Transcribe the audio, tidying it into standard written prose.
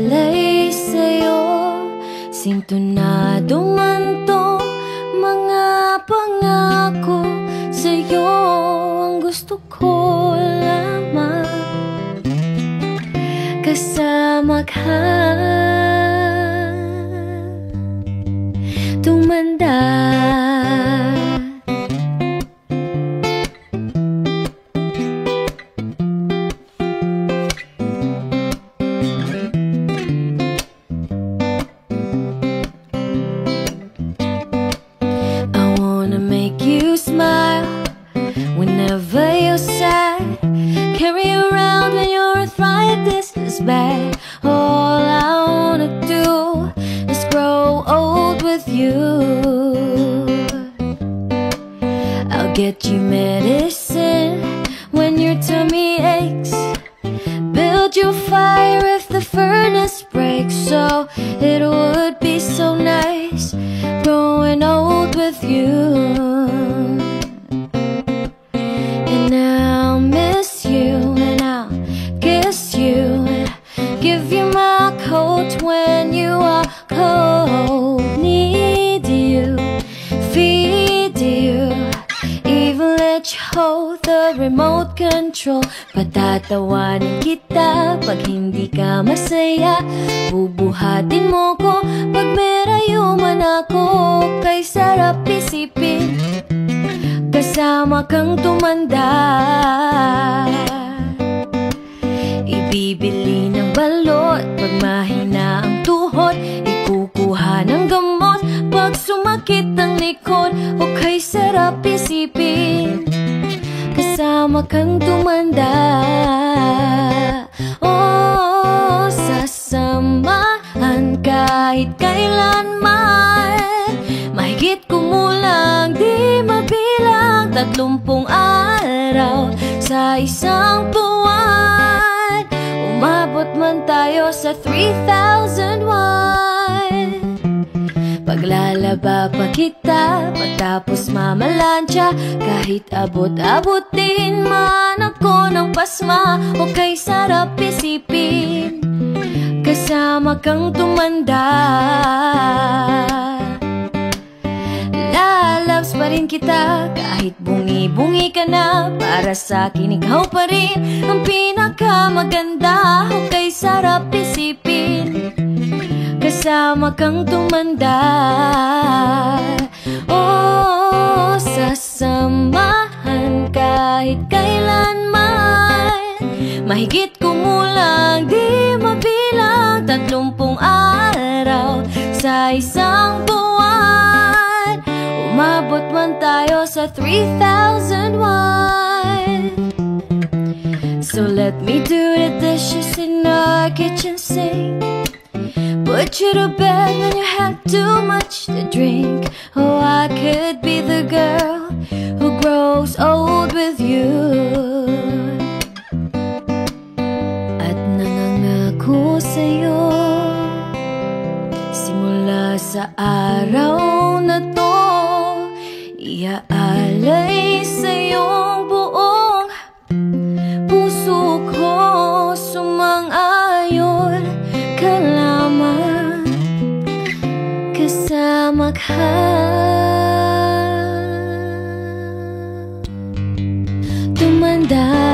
iaalay sa'yo. Sintonado man tong mga pangako sa'yo. Ang gusto ko lamang kasama ka, tumanda. Whenever you're sad, carry around when your arthritis is bad. All I wanna do is grow old with you. I'll get you medicine when your tummy aches, build your fire if the furnace breaks. So it would be so nice growing old with you. I'll miss you and I'll kiss you and give you my coat when you are cold. Need you, feed you, even let you hold the remote control. Patatawanin kita pag hindi ka masaya, bubuhatin mo ko pag merayo man ako. Kay sarap isipin kasama kang tumanda. Ibibili ng balot pag mahina ang tuhod, ikukuha ng gamot pag sumakit ang likod. O kay sarap isipin kasama kang tumanda. Oh, sasamahan kahit kailanman, mahigit kumulang di mabilang 30 araw sa isang buwan. Umabot man tayo sa 3001. Paglalaba pa kita pagtapos mamalansya, kahit abot-abotin man ako ng pasma. O kay sarap isipin kasama kang tumanda. Lalabs pa rin kita kahit bungi-bungi ka na, para sa akin ikaw pa rin ang pinakamaganda. O kay sarap isipin kasama kang tumanda. Oh, sasamahan kahit kailanman, mahigit kumulang di mabilang 30 araw sa isang buwan. Umabot man tayo sa 3001. So let me do the dishes in our kitchen sink, put you to bed when you have too much to drink. Oh, I could be the girl who grows old with you. At nangangako sa'yo, simula sa araw na to, iaalay sa'yong buong puso ko. Sumang-ayon ka lamang kasama ka, tumanda.